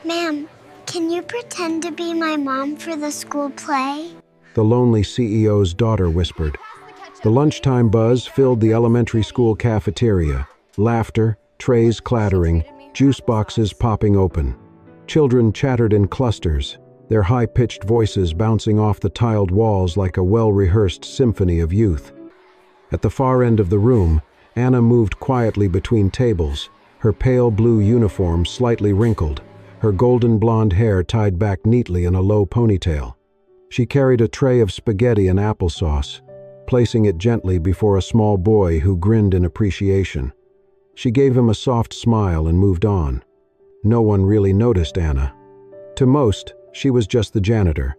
Ma'am, can you pretend to be my mom for the school play? The lonely CEO's daughter whispered. The lunchtime buzz filled the elementary school cafeteria. Laughter, trays clattering, juice boxes popping open. Children chattered in clusters, their high-pitched voices bouncing off the tiled walls like a well-rehearsed symphony of youth. At the far end of the room, Anna moved quietly between tables, her pale blue uniform slightly wrinkled, her golden blonde hair tied back neatly in a low ponytail. She carried a tray of spaghetti and applesauce, placing it gently before a small boy who grinned in appreciation. She gave him a soft smile and moved on. No one really noticed Anna. To most, she was just the janitor,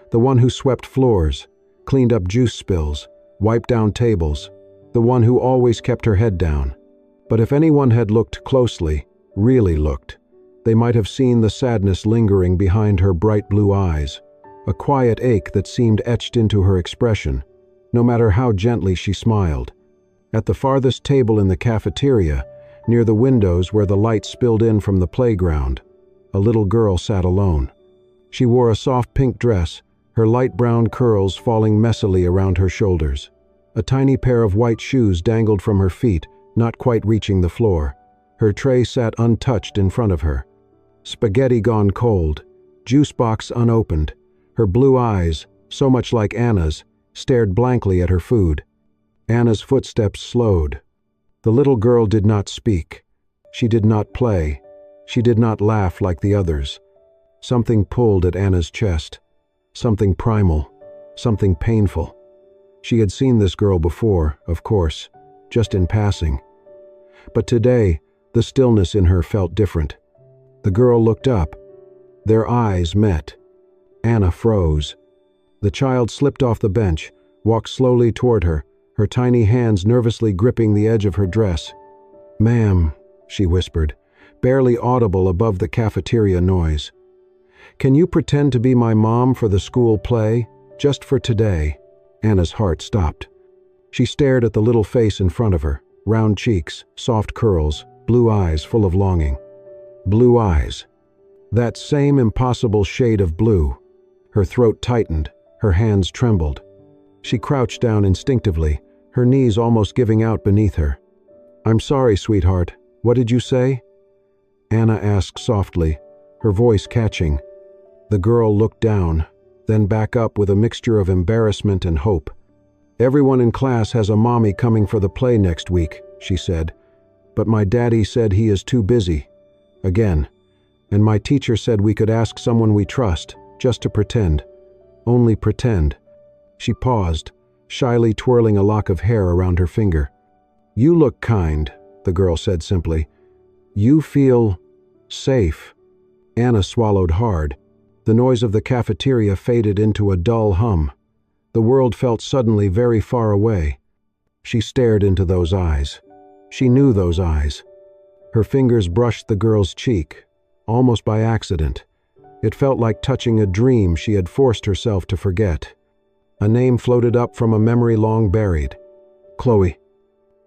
the one who swept floors, cleaned up juice spills, wiped down tables, the one who always kept her head down. But if anyone had looked closely, really looked, they might have seen the sadness lingering behind her bright blue eyes, a quiet ache that seemed etched into her expression, no matter how gently she smiled. At the farthest table in the cafeteria, near the windows where the light spilled in from the playground, a little girl sat alone. She wore a soft pink dress, her light brown curls falling messily around her shoulders. A tiny pair of white shoes dangled from her feet, not quite reaching the floor. Her tray sat untouched in front of her. Spaghetti gone cold, juice box unopened. Her blue eyes, so much like Anna's, stared blankly at her food. Anna's footsteps slowed. The little girl did not speak. She did not play. She did not laugh like the others. Something pulled at Anna's chest. Something primal. Something painful. She had seen this girl before, of course, just in passing. But today, the stillness in her felt different. The girl looked up. Their eyes met. Anna froze. The child slipped off the bench, walked slowly toward her, her tiny hands nervously gripping the edge of her dress. "Ma'am," she whispered, barely audible above the cafeteria noise. "Can you pretend to be my mom for the school play, just for today?" Anna's heart stopped. She stared at the little face in front of her, round cheeks, soft curls, blue eyes full of longing. Blue eyes. That same impossible shade of blue. Her throat tightened, her hands trembled. She crouched down instinctively, her knees almost giving out beneath her. "I'm sorry, sweetheart. What did you say?" Anna asked softly, her voice catching. The girl looked down, then back up with a mixture of embarrassment and hope. "Everyone in class has a mommy coming for the play next week," she said. "But my daddy said he is too busy. Again. And my teacher said we could ask someone we trust, just to pretend. Only pretend." She paused, shyly twirling a lock of hair around her finger. "You look kind," the girl said simply. "You feel safe." Anna swallowed hard. The noise of the cafeteria faded into a dull hum. The world felt suddenly very far away. She stared into those eyes. She knew those eyes. Her fingers brushed the girl's cheek, almost by accident. It felt like touching a dream she had forced herself to forget. A name floated up from a memory long buried. Chloe.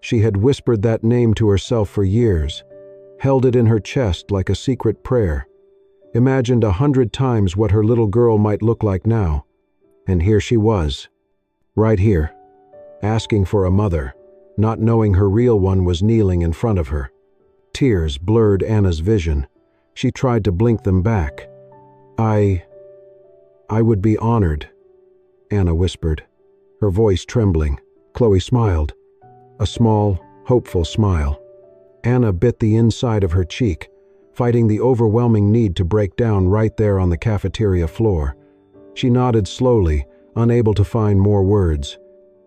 She had whispered that name to herself for years, held it in her chest like a secret prayer, imagined 100 times what her little girl might look like now. And here she was, right here, asking for a mother, not knowing her real one was kneeling in front of her. Tears blurred Anna's vision. She tried to blink them back. I would be honored," Anna whispered, her voice trembling. Chloe smiled. A small, hopeful smile. Anna bit the inside of her cheek, fighting the overwhelming need to break down right there on the cafeteria floor. She nodded slowly, unable to find more words.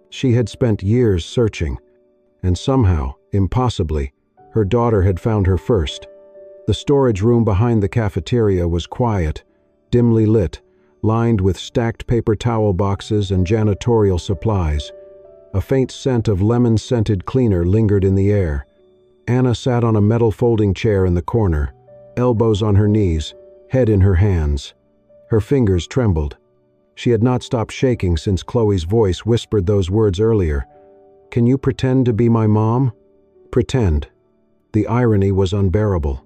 She had spent years searching, and somehow, impossibly, her daughter had found her first. The storage room behind the cafeteria was quiet, dimly lit, lined with stacked paper towel boxes and janitorial supplies. A faint scent of lemon-scented cleaner lingered in the air. Anna sat on a metal folding chair in the corner, elbows on her knees, head in her hands. Her fingers trembled. She had not stopped shaking since Chloe's voice whispered those words earlier. "Can you pretend to be my mom?" Pretend. The irony was unbearable.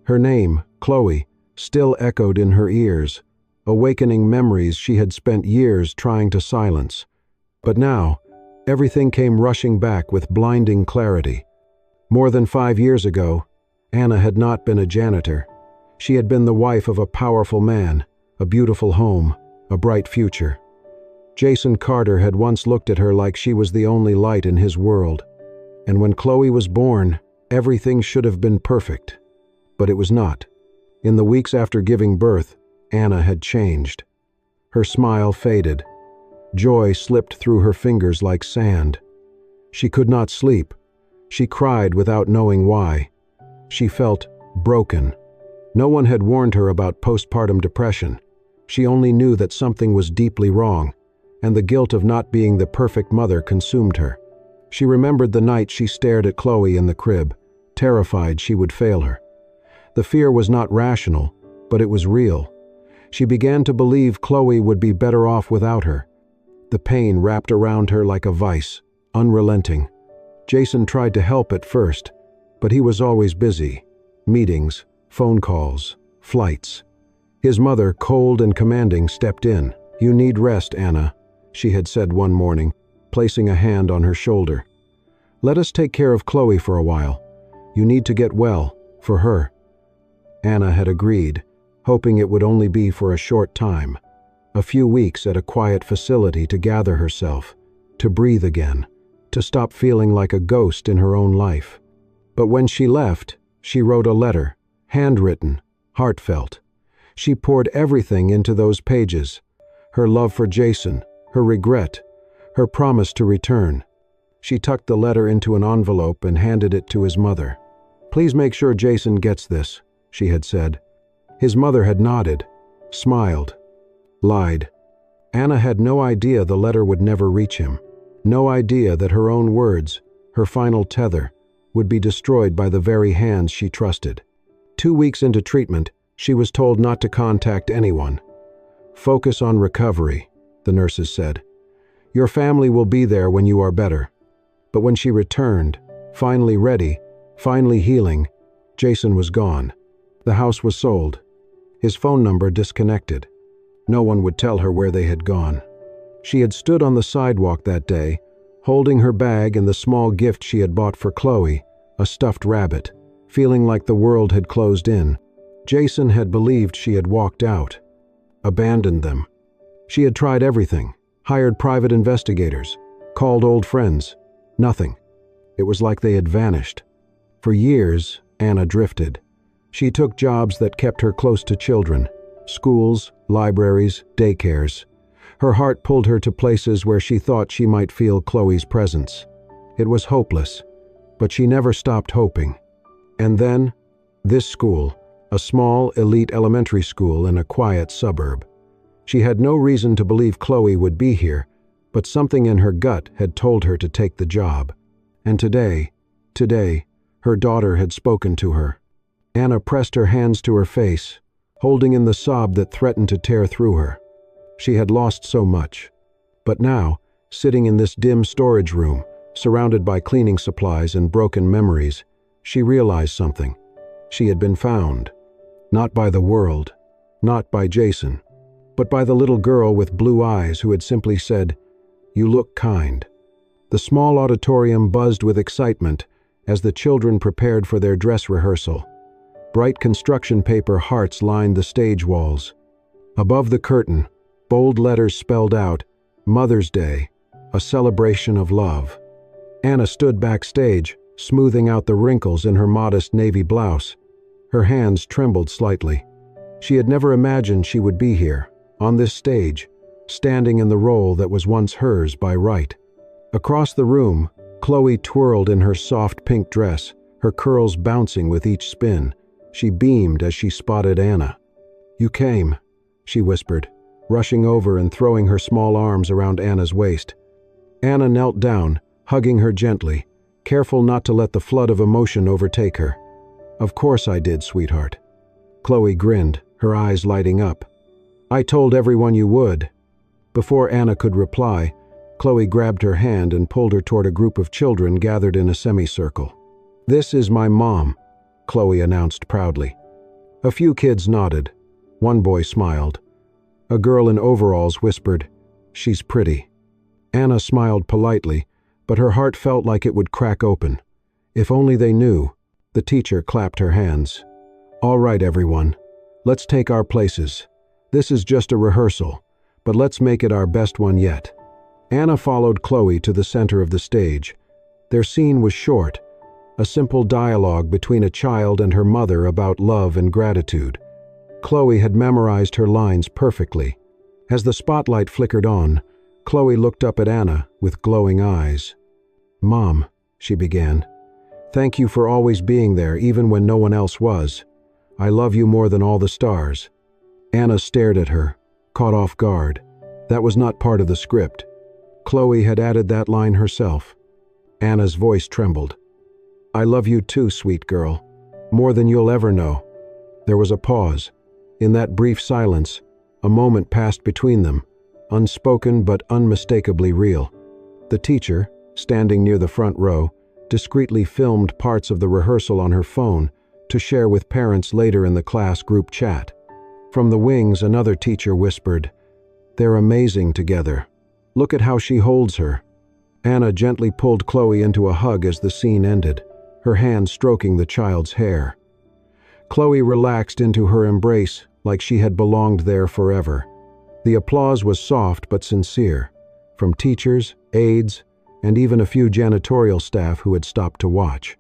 Her name, Chloe, still echoed in her ears, awakening memories she had spent years trying to silence. But now, everything came rushing back with blinding clarity. More than 5 years ago, Anna had not been a janitor. She had been the wife of a powerful man, a beautiful home, a bright future. Jason Carter had once looked at her like she was the only light in his world. And when Chloe was born, everything should have been perfect. But it was not. In the weeks after giving birth, Anna had changed. Her smile faded. Joy slipped through her fingers like sand. She could not sleep. She cried without knowing why. She felt broken. No one had warned her about postpartum depression. She only knew that something was deeply wrong, and the guilt of not being the perfect mother consumed her. She remembered the night she stared at Chloe in the crib, terrified she would fail her. The fear was not rational, but it was real. She began to believe Chloe would be better off without her. The pain wrapped around her like a vice, unrelenting. Jason tried to help at first, but he was always busy. Meetings, phone calls, flights. His mother, cold and commanding, stepped in. "You need rest, Anna," she had said one morning, placing a hand on her shoulder. "Let us take care of Chloe for a while. You need to get well, for her." Anna had agreed, hoping it would only be for a short time. A few weeks at a quiet facility to gather herself, to breathe again, to stop feeling like a ghost in her own life. But when she left, she wrote a letter, handwritten, heartfelt. She poured everything into those pages. Her love for Jason, her regret, her promise to return. She tucked the letter into an envelope and handed it to his mother. "Please make sure Jason gets this," she had said. His mother had nodded, smiled, lied. Anna had no idea the letter would never reach him. No idea that her own words, her final tether, would be destroyed by the very hands she trusted. 2 weeks into treatment, she was told not to contact anyone. "Focus on recovery," the nurses said. "Your family will be there when you are better." But when she returned, finally ready, finally healing, Jason was gone. The house was sold. His phone number disconnected. No one would tell her where they had gone. She had stood on the sidewalk that day, holding her bag and the small gift she had bought for Chloe, a stuffed rabbit, feeling like the world had closed in. Jason had believed she had walked out, abandoned them. She had tried everything, hired private investigators, called old friends. Nothing. It was like they had vanished. For years, Anna drifted. She took jobs that kept her close to children, schools, libraries, daycares. Her heart pulled her to places where she thought she might feel Chloe's presence. It was hopeless, but she never stopped hoping. And then, this school, a small, elite elementary school in a quiet suburb. She had no reason to believe Chloe would be here, but something in her gut had told her to take the job. And today, her daughter had spoken to her. Anna pressed her hands to her face, holding in the sob that threatened to tear through her. She had lost so much. But now, sitting in this dim storage room, surrounded by cleaning supplies and broken memories, she realized something. She had been found. Not by the world, not by Jason, but by the little girl with blue eyes who had simply said, "You look kind." The small auditorium buzzed with excitement as the children prepared for their dress rehearsal. Bright construction paper hearts lined the stage walls. Above the curtain, bold letters spelled out, "Mother's Day, a celebration of love." Anna stood backstage, smoothing out the wrinkles in her modest navy blouse. Her hands trembled slightly. She had never imagined she would be here, on this stage, standing in the role that was once hers by right. Across the room, Chloe twirled in her soft pink dress, her curls bouncing with each spin. She beamed as she spotted Anna. "You came," she whispered, rushing over and throwing her small arms around Anna's waist. Anna knelt down, hugging her gently, careful not to let the flood of emotion overtake her. "Of course I did, sweetheart." Chloe grinned, her eyes lighting up. "I told everyone you would." Before Anna could reply, Chloe grabbed her hand and pulled her toward a group of children gathered in a semicircle. "This is my mom," Chloe announced proudly. A few kids nodded. One boy smiled. A girl in overalls whispered, "She's pretty." Anna smiled politely, but her heart felt like it would crack open. If only they knew. The teacher clapped her hands. "All right, everyone. Let's take our places. This is just a rehearsal, but let's make it our best one yet." Anna followed Chloe to the center of the stage. Their scene was short, a simple dialogue between a child and her mother about love and gratitude. Chloe had memorized her lines perfectly. As the spotlight flickered on, Chloe looked up at Anna with glowing eyes. "Mom," she began, "thank you for always being there even when no one else was. I love you more than all the stars." Anna stared at her, caught off guard. That was not part of the script. Chloe had added that line herself. Anna's voice trembled. "I love you too, sweet girl. More than you'll ever know." There was a pause. In that brief silence, a moment passed between them, unspoken but unmistakably real. The teacher, standing near the front row, discreetly filmed parts of the rehearsal on her phone to share with parents later in the class group chat. From the wings, another teacher whispered, "They're amazing together. Look at how she holds her." Anna gently pulled Chloe into a hug as the scene ended, her hand stroking the child's hair. Chloe relaxed into her embrace like she had belonged there forever. The applause was soft but sincere, from teachers, aides, and even a few janitorial staff who had stopped to watch.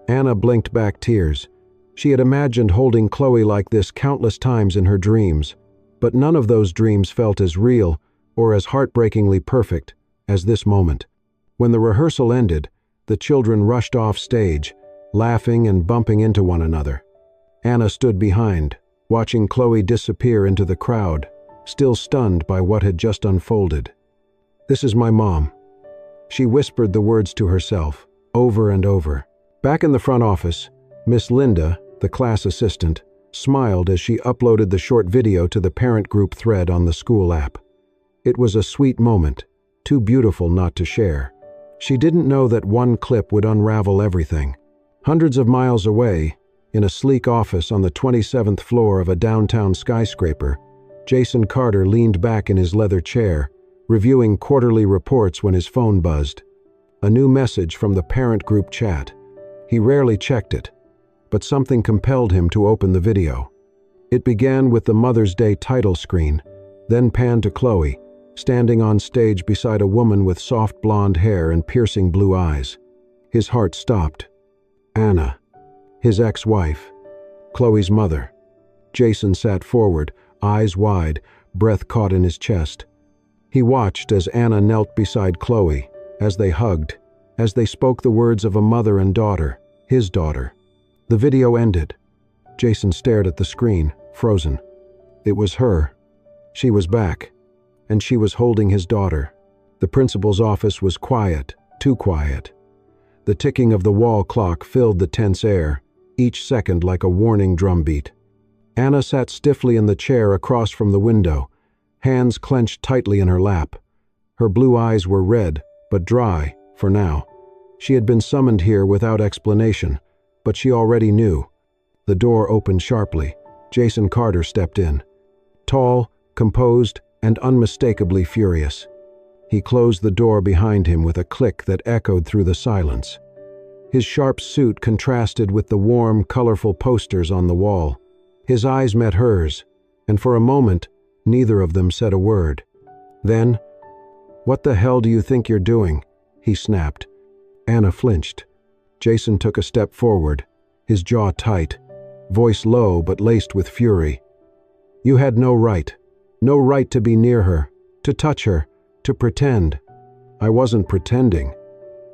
Anna blinked back tears. She had imagined holding Chloe like this countless times in her dreams, but none of those dreams felt as real or as heartbreakingly perfect as this moment. When the rehearsal ended, the children rushed off stage, laughing and bumping into one another. Anna stood behind, watching Chloe disappear into the crowd, still stunned by what had just unfolded. "This is my mom." She whispered the words to herself, over and over. Back in the front office, Miss Linda, the class assistant, smiled as she uploaded the short video to the parent group thread on the school app. It was a sweet moment, too beautiful not to share. She didn't know that one clip would unravel everything. Hundreds of miles away, in a sleek office on the 27th floor of a downtown skyscraper, Jason Carter leaned back in his leather chair, reviewing quarterly reports when his phone buzzed. A new message from the parent group chat. He rarely checked it, but something compelled him to open the video. It began with the Mother's Day title screen, then panned to Chloe, standing on stage beside a woman with soft blonde hair and piercing blue eyes. His heart stopped. Anna, his ex-wife, Chloe's mother. Jason sat forward, eyes wide, breath caught in his chest. He watched as Anna knelt beside Chloe, as they hugged, as they spoke the words of a mother and daughter, his daughter. The video ended. Jason stared at the screen, frozen. It was her. She was back, and she was holding his daughter. The principal's office was quiet, too quiet. The ticking of the wall clock filled the tense air, each second like a warning drumbeat. Anna sat stiffly in the chair across from the window, hands clenched tightly in her lap. Her blue eyes were red, but dry, for now. She had been summoned here without explanation, but she already knew. The door opened sharply. Jason Carter stepped in. Tall, composed, and unmistakably furious. He closed the door behind him with a click that echoed through the silence. His sharp suit contrasted with the warm, colorful posters on the wall. His eyes met hers, and for a moment, neither of them said a word. Then, "What the hell do you think you're doing?" he snapped. Anna flinched. Jason took a step forward, his jaw tight, voice low but laced with fury. "You had no right to be near her, to touch her, to pretend." "I wasn't pretending,"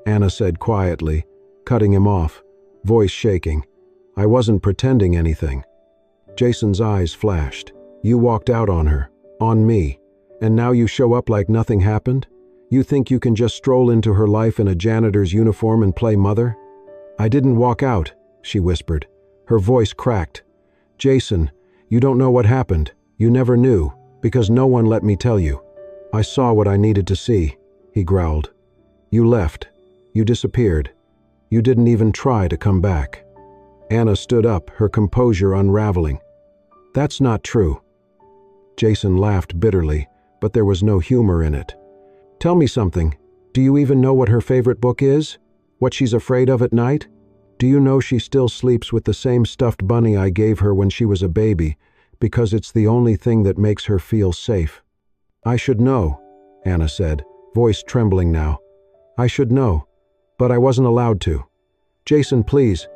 Anna said quietly, cutting him off, voice shaking. "I wasn't pretending anything." Jason's eyes flashed. "You walked out on her, on me, and now you show up like nothing happened? You think you can just stroll into her life in a janitor's uniform and play mother?" "I didn't walk out," she whispered. Her voice cracked. "Jason, you don't know what happened. You never knew, because no one let me tell you. I saw what I needed to see," he growled. "You left. You disappeared. You didn't even try to come back." Anna stood up, her composure unraveling. That's not true." Jason laughed bitterly, but there was no humor in it. "Tell me something. Do you even know what her favorite book is? What she's afraid of at night? Do you know she still sleeps with the same stuffed bunny I gave her when she was a baby, because it's the only thing that makes her feel safe?" "I should know," Anna said, voice trembling now. "I should know, but I wasn't allowed to. Jason, please,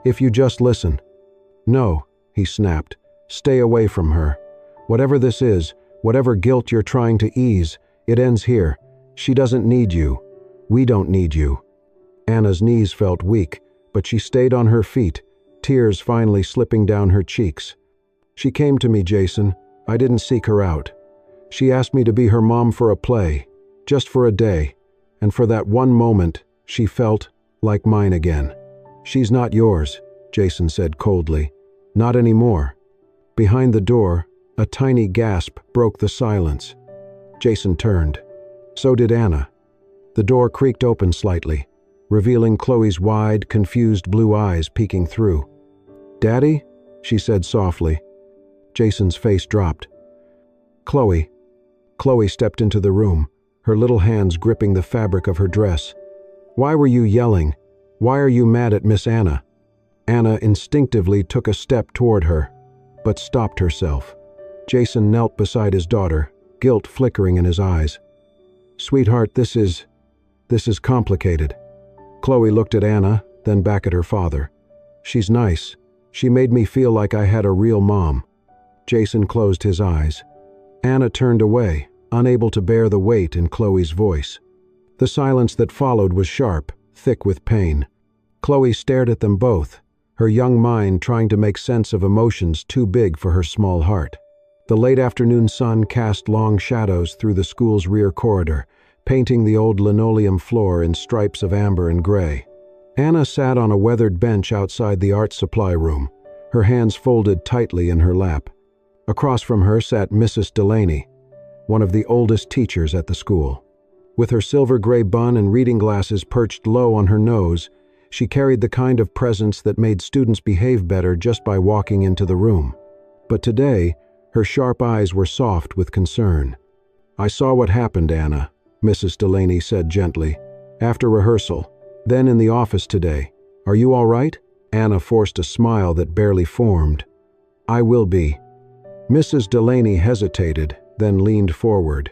if you just listen." "No," he snapped. "Stay away from her. Whatever this is, whatever guilt you're trying to ease, it ends here. She doesn't need you. We don't need you." Anna's knees felt weak, but she stayed on her feet, tears finally slipping down her cheeks. "She came to me, Jason. I didn't seek her out. She asked me to be her mom for a play, just for a day, and for that one moment, she felt like mine again." "She's not yours," Jason said coldly. "Not anymore." Behind the door, a tiny gasp broke the silence. Jason turned. So did Anna. The door creaked open slightly, revealing Chloe's wide, confused blue eyes peeking through. "Daddy?" she said softly. Jason's face dropped. "Chloe." Chloe stepped into the room, her little hands gripping the fabric of her dress. "Why were you yelling? Why are you mad at Miss Anna?" Anna instinctively took a step toward her, but stopped herself. Jason knelt beside his daughter, guilt flickering in his eyes. "Sweetheart, this is complicated." Chloe looked at Anna, then back at her father. "She's nice. She made me feel like I had a real mom." Jason closed his eyes. Anna turned away, unable to bear the weight in Chloe's voice. The silence that followed was sharp, thick with pain. Chloe stared at them both, her young mind trying to make sense of emotions too big for her small heart. The late afternoon sun cast long shadows through the school's rear corridor, painting the old linoleum floor in stripes of amber and gray. Anna sat on a weathered bench outside the art supply room, her hands folded tightly in her lap. Across from her sat Mrs. Delaney, one of the oldest teachers at the school. With her silver gray bun and reading glasses perched low on her nose, she carried the kind of presence that made students behave better just by walking into the room. But today, her sharp eyes were soft with concern. "I saw what happened, Anna," Mrs. Delaney said gently. "After rehearsal, then in the office today. Are you all right?" Anna forced a smile that barely formed. "I will be." Mrs. Delaney hesitated, then leaned forward.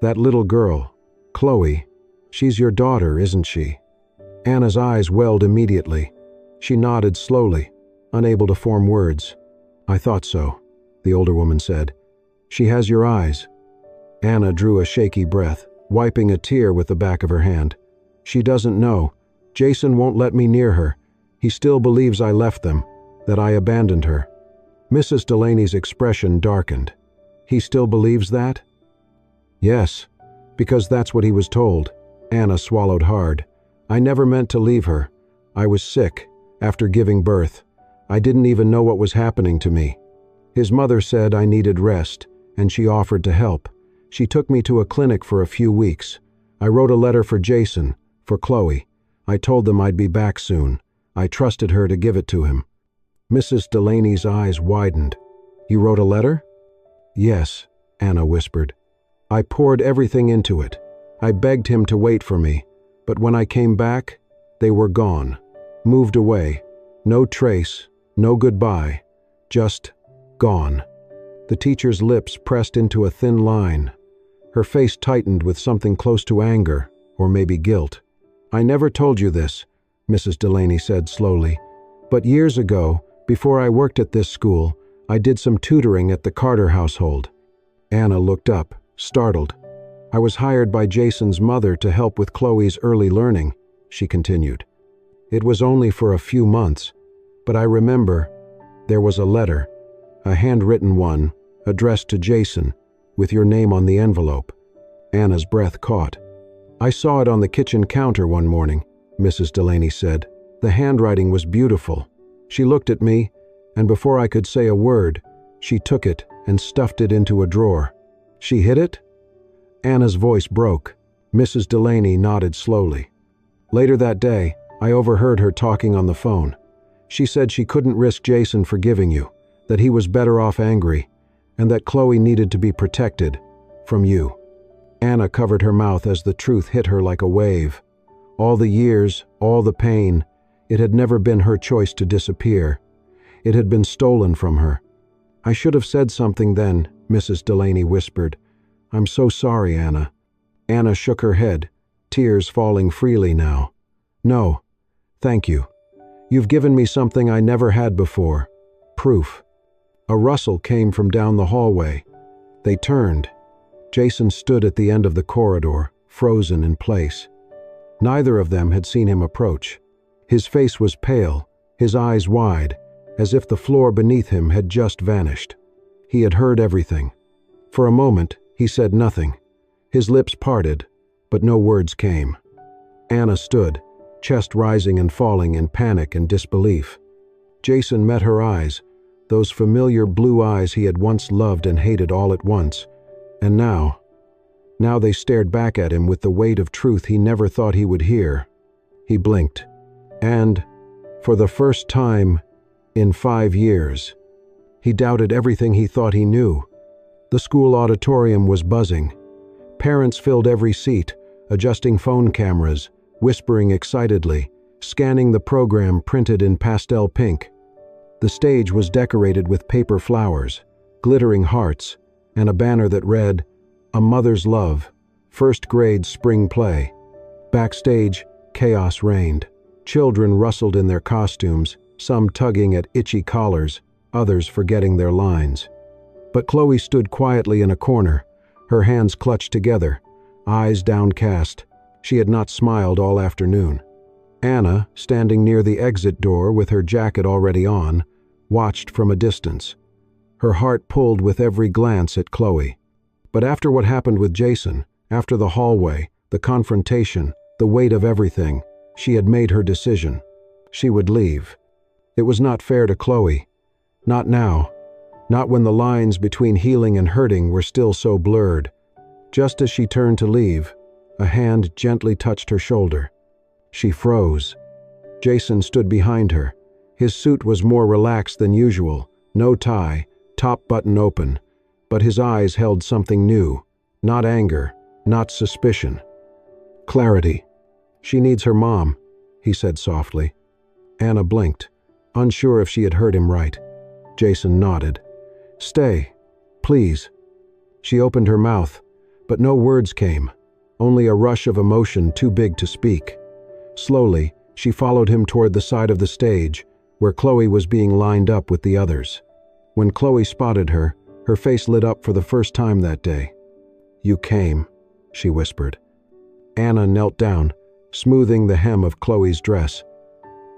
"That little girl, Chloe, she's your daughter, isn't she?" Anna's eyes welled immediately. She nodded slowly, unable to form words. "I thought so," the older woman said. "She has your eyes." Anna drew a shaky breath, wiping a tear with the back of her hand. "She doesn't know. Jason won't let me near her. He still believes I left them, that I abandoned her." Mrs. Delaney's expression darkened. "He still believes that?" "Yes, because that's what he was told." Anna swallowed hard. "I never meant to leave her. I was sick, after giving birth. I didn't even know what was happening to me. His mother said I needed rest, and she offered to help. She took me to a clinic for a few weeks. I wrote a letter for Jason, for Chloe. I told them I'd be back soon. I trusted her to give it to him." Mrs. Delaney's eyes widened. "You wrote a letter?" "Yes," Anna whispered. "I poured everything into it. I begged him to wait for me, but when I came back, they were gone. Moved away. No trace, no goodbye. Just gone." The teacher's lips pressed into a thin line. Her face tightened with something close to anger, or maybe guilt. "I never told you this," Mrs. Delaney said slowly, "but years ago, before I worked at this school, I did some tutoring at the Carter household." Anna looked up, startled. "I was hired by Jason's mother to help with Chloe's early learning," she continued. "It was only for a few months, but I remember there was a letter, a handwritten one, addressed to Jason, with your name on the envelope." Anna's breath caught. "I saw it on the kitchen counter one morning," Mrs. Delaney said. "The handwriting was beautiful. She looked at me, and before I could say a word, she took it and stuffed it into a drawer." "She hid it?" Anna's voice broke. Mrs. Delaney nodded slowly. "Later that day, I overheard her talking on the phone. She said she couldn't risk Jason forgiving you, that he was better off angry, and that Chloe needed to be protected from you. Anna covered her mouth as the truth hit her like a wave. All the years, all the pain, it had never been her choice to disappear. It had been stolen from her. "I should have said something then," Mrs. Delaney whispered. "I'm so sorry, Anna." Anna shook her head, tears falling freely now. "No, thank you. You've given me something I never had before. Proof." A rustle came from down the hallway. They turned. Jason stood at the end of the corridor, frozen in place. Neither of them had seen him approach. His face was pale, his eyes wide, as if the floor beneath him had just vanished. He had heard everything. For a moment, he said nothing. His lips parted, but no words came. Anna stood, chest rising and falling in panic and disbelief. Jason met her eyes, those familiar blue eyes he had once loved and hated all at once, and now they stared back at him with the weight of truth he never thought he would hear. He blinked, and, for the first time in 5 years, he doubted everything he thought he knew. The school auditorium was buzzing. Parents filled every seat, adjusting phone cameras, whispering excitedly, scanning the program printed in pastel pink. The stage was decorated with paper flowers, glittering hearts, and a banner that read, "A Mother's Love, First Grade Spring Play." Backstage, chaos reigned. Children rustled in their costumes, some tugging at itchy collars, others forgetting their lines. But Chloe stood quietly in a corner, her hands clutched together, eyes downcast. She had not smiled all afternoon. Anna, standing near the exit door with her jacket already on, watched from a distance. Her heart pulled with every glance at Chloe. But after what happened with Jason, after the hallway, the confrontation, the weight of everything, she had made her decision. She would leave. It was not fair to Chloe. Not now. Not when the lines between healing and hurting were still so blurred. Just as she turned to leave, a hand gently touched her shoulder. She froze. Jason stood behind her. His suit was more relaxed than usual, no tie, top button open, but his eyes held something new. Not anger, not suspicion. Clarity. "She needs her mom," he said softly. Anna blinked, unsure if she had heard him right. Jason nodded. "Stay, please." She opened her mouth, but no words came, only a rush of emotion too big to speak. Slowly, she followed him toward the side of the stage, where Chloe was being lined up with the others. When Chloe spotted her, her face lit up for the first time that day. "You came," she whispered. Anna knelt down, smoothing the hem of Chloe's dress.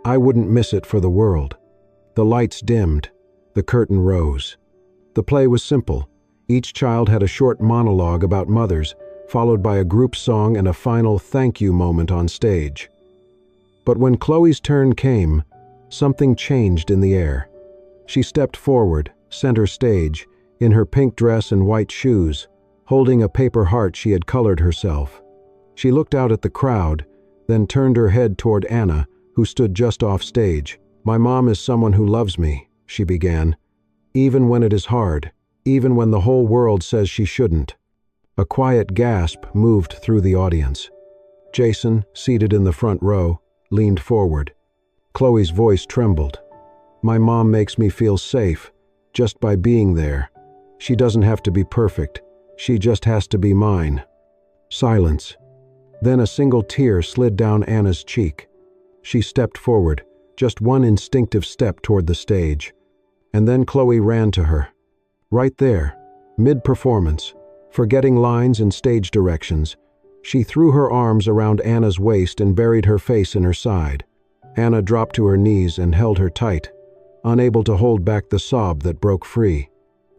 "I wouldn't miss it for the world." The lights dimmed. The curtain rose. The play was simple. Each child had a short monologue about mothers, followed by a group song and a final thank you moment on stage. But when Chloe's turn came, something changed in the air. She stepped forward, center stage, in her pink dress and white shoes, holding a paper heart she had colored herself. She looked out at the crowd, then turned her head toward Anna, who stood just off stage. "My mom is someone who loves me," she began, "even when it is hard, even when the whole world says she shouldn't." A quiet gasp moved through the audience. Jason, seated in the front row, leaned forward. Chloe's voice trembled. "My mom makes me feel safe, just by being there. She doesn't have to be perfect. She just has to be mine." Silence. Then a single tear slid down Anna's cheek. She stepped forward, just one instinctive step toward the stage. And then Chloe ran to her. Right there, mid-performance, forgetting lines and stage directions, she threw her arms around Anna's waist and buried her face in her side. Anna dropped to her knees and held her tight, unable to hold back the sob that broke free.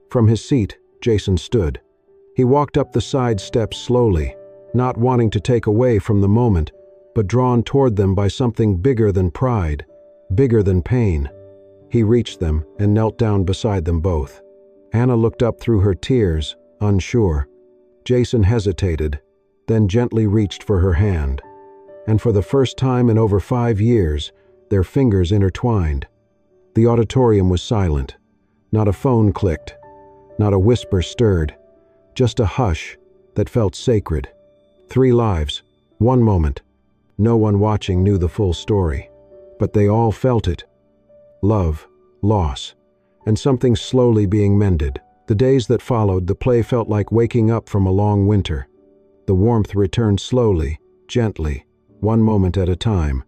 From his seat, Jason stood. He walked up the side steps slowly, not wanting to take away from the moment, but drawn toward them by something bigger than pride, bigger than pain. He reached them and knelt down beside them both. Anna looked up through her tears, unsure. Jason hesitated, then gently reached for her hand. And for the first time in over 5 years, their fingers intertwined. The auditorium was silent. Not a phone clicked. Not a whisper stirred. Just a hush that felt sacred. 3 lives, 1 moment. No one watching knew the full story, but they all felt it. Love, loss, and something slowly being mended. The days that followed, the play felt like waking up from a long winter. The warmth returned slowly, gently, 1 moment at a time.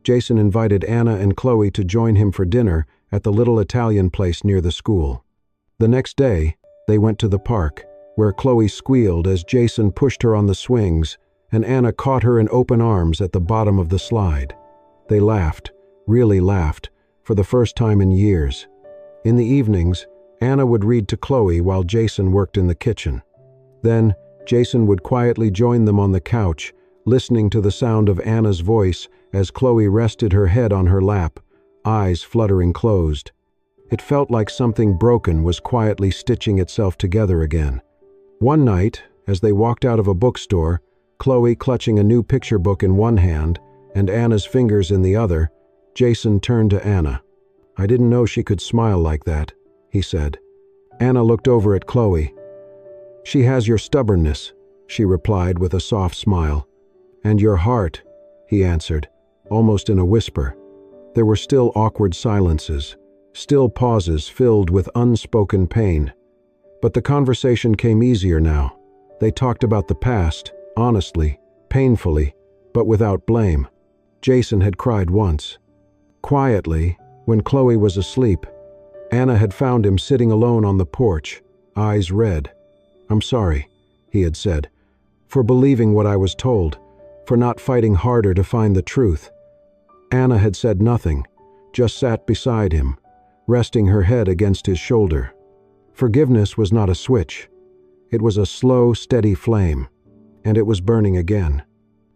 Jason invited Anna and Chloe to join him for dinner at the little Italian place near the school. The next day, they went to the park, where Chloe squealed as Jason pushed her on the swings, and Anna caught her in open arms at the bottom of the slide. They laughed, really laughed, for the first time in years. In the evenings, Anna would read to Chloe while Jason worked in the kitchen. Then, Jason would quietly join them on the couch, listening to the sound of Anna's voice as Chloe rested her head on her lap, eyes fluttering closed. It felt like something broken was quietly stitching itself together again. One night, as they walked out of a bookstore, Chloe clutching a new picture book in one hand and Anna's fingers in the other, Jason turned to Anna. "I didn't know she could smile like that," he said. Anna looked over at Chloe. "She has your stubbornness," she replied with a soft smile. "And your heart," he answered, almost in a whisper. There were still awkward silences, still pauses filled with unspoken pain. But the conversation came easier now. They talked about the past, honestly, painfully, but without blame. Jason had cried once. Quietly, when Chloe was asleep, Anna had found him sitting alone on the porch, eyes red. "I'm sorry," he had said, "for believing what I was told, for not fighting harder to find the truth." Anna had said nothing, just sat beside him, resting her head against his shoulder. Forgiveness was not a switch. It was a slow, steady flame, and it was burning again.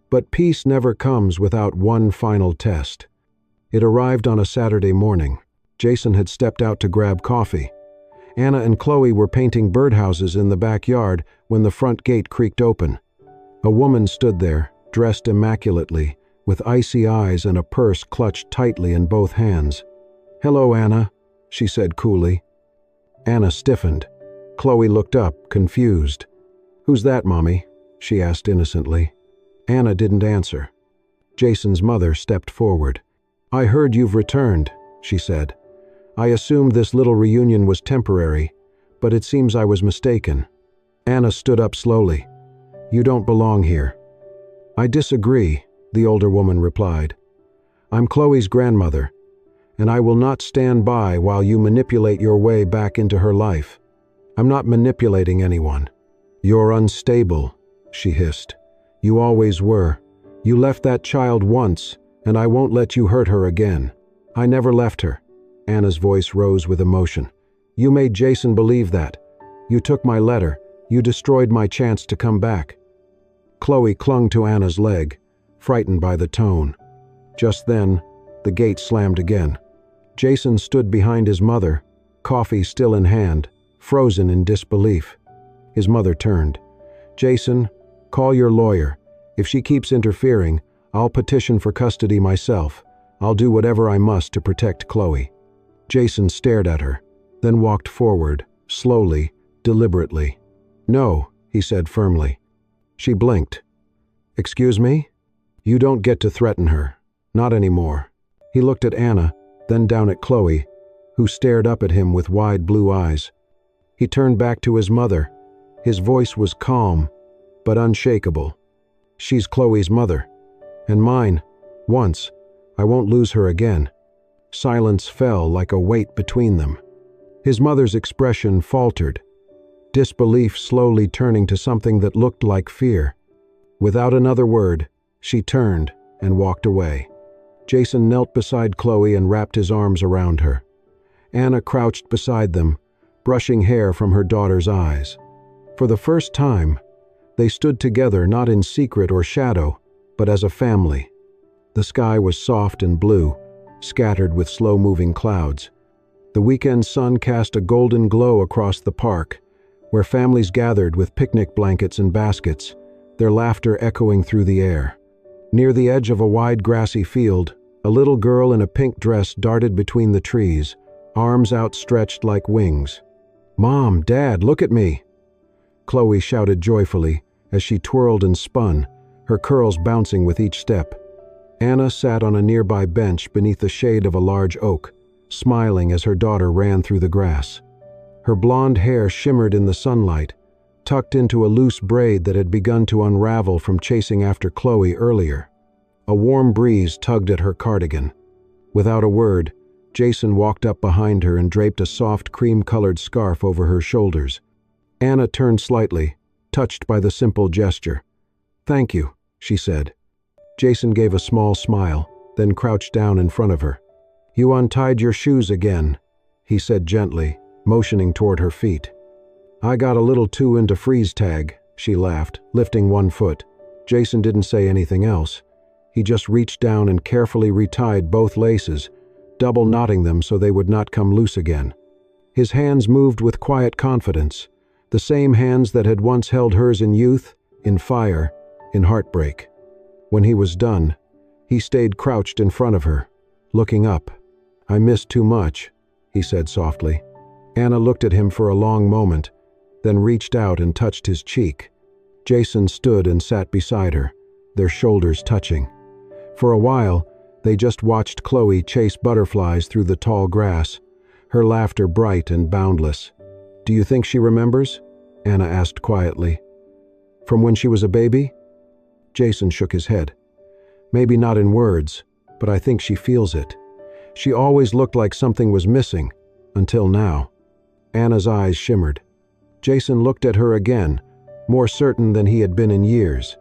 But peace never comes without one final test. It arrived on a Saturday morning. Jason had stepped out to grab coffee. Anna and Chloe were painting birdhouses in the backyard when the front gate creaked open. A woman stood there, dressed immaculately, with icy eyes and a purse clutched tightly in both hands. "Hello, Anna," she said coolly. Anna stiffened. Chloe looked up, confused. "Who's that, Mommy?" she asked innocently. Anna didn't answer. Jason's mother stepped forward. "I heard you've returned," she said. "I assumed this little reunion was temporary, but it seems I was mistaken." Anna stood up slowly. "You don't belong here." "I disagree," the older woman replied. "I'm Chloe's grandmother, and I will not stand by while you manipulate your way back into her life. I'm not manipulating anyone." "You're unstable," she hissed. "You always were. You left that child once, and I won't let you hurt her again." "I never left her." Anna's voice rose with emotion. "You made Jason believe that. You took my letter. You destroyed my chance to come back." Chloe clung to Anna's leg, frightened by the tone. Just then, the gate slammed again. Jason stood behind his mother, coffee still in hand, frozen in disbelief. His mother turned. "Jason, call your lawyer. If she keeps interfering, I'll petition for custody myself. I'll do whatever I must to protect Chloe." Jason stared at her, then walked forward, slowly, deliberately. "No," he said firmly. She blinked. "Excuse me? You don't get to threaten her. Not anymore." He looked at Anna, then down at Chloe, who stared up at him with wide blue eyes. He turned back to his mother. His voice was calm, but unshakable. "She's Chloe's mother. And mine. Once. I won't lose her again." Silence fell like a weight between them. His mother's expression faltered, disbelief slowly turning to something that looked like fear. Without another word, she turned and walked away. Jason knelt beside Chloe and wrapped his arms around her. Anna crouched beside them, brushing hair from her daughter's eyes. For the first time, they stood together not in secret or shadow, but as a family. The sky was soft and blue, scattered with slow-moving clouds. The weekend sun cast a golden glow across the park, where families gathered with picnic blankets and baskets, their laughter echoing through the air. Near the edge of a wide grassy field, a little girl in a pink dress darted between the trees, arms outstretched like wings. "Mom, Dad, look at me!" Chloe shouted joyfully as she twirled and spun, her curls bouncing with each step. Anna sat on a nearby bench beneath the shade of a large oak, smiling as her daughter ran through the grass. Her blonde hair shimmered in the sunlight, tucked into a loose braid that had begun to unravel from chasing after Chloe earlier. A warm breeze tugged at her cardigan. Without a word, Jason walked up behind her and draped a soft cream-colored scarf over her shoulders. Anna turned slightly, touched by the simple gesture. "Thank you," she said. Jason gave a small smile, then crouched down in front of her. "You untied your shoes again," he said gently, motioning toward her feet. "I got a little too into freeze tag," she laughed, lifting one foot. Jason didn't say anything else. He just reached down and carefully retied both laces, double knotting them so they would not come loose again. His hands moved with quiet confidence, the same hands that had once held hers in youth, in fire, in heartbreak. When he was done, he stayed crouched in front of her, looking up. "I missed too much," he said softly. Anna looked at him for a long moment, then reached out and touched his cheek. Jason stood and sat beside her, their shoulders touching. For a while, they just watched Chloe chase butterflies through the tall grass, her laughter bright and boundless. "Do you think she remembers?" Anna asked quietly. "From when she was a baby?" Jason shook his head. "Maybe not in words, but I think she feels it. She always looked like something was missing, until now." Anna's eyes shimmered. Jason looked at her again, more certain than he had been in years.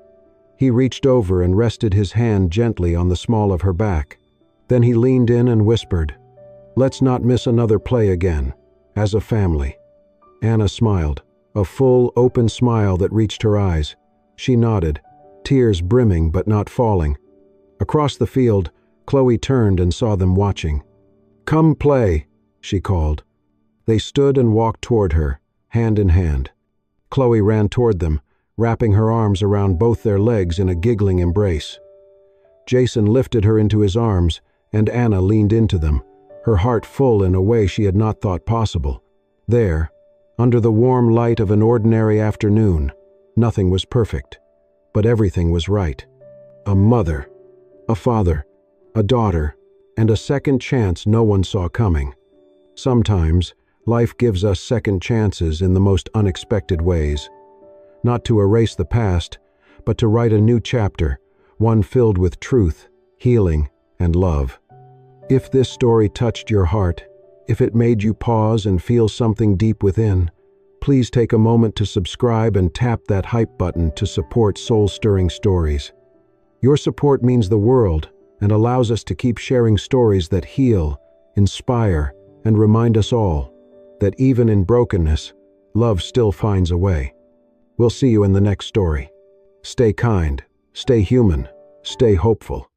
He reached over and rested his hand gently on the small of her back. Then he leaned in and whispered, "Let's not miss another play again, as a family." Anna smiled, a full, open smile that reached her eyes. She nodded, tears brimming but not falling. Across the field, Chloe turned and saw them watching. "Come play," she called. They stood and walked toward her, hand in hand. Chloe ran toward them, wrapping her arms around both their legs in a giggling embrace. Jason lifted her into his arms, and Anna leaned into them, her heart full in a way she had not thought possible. There, under the warm light of an ordinary afternoon, nothing was perfect, but everything was right. A mother, a father, a daughter, and a second chance no one saw coming. Sometimes, life gives us second chances in the most unexpected ways. Not to erase the past, but to write a new chapter, one filled with truth, healing, and love. If this story touched your heart, if it made you pause and feel something deep within, please take a moment to subscribe and tap that hype button to support soul-stirring stories. Your support means the world and allows us to keep sharing stories that heal, inspire, and remind us all that even in brokenness, love still finds a way. We'll see you in the next story. Stay kind, stay human, stay hopeful.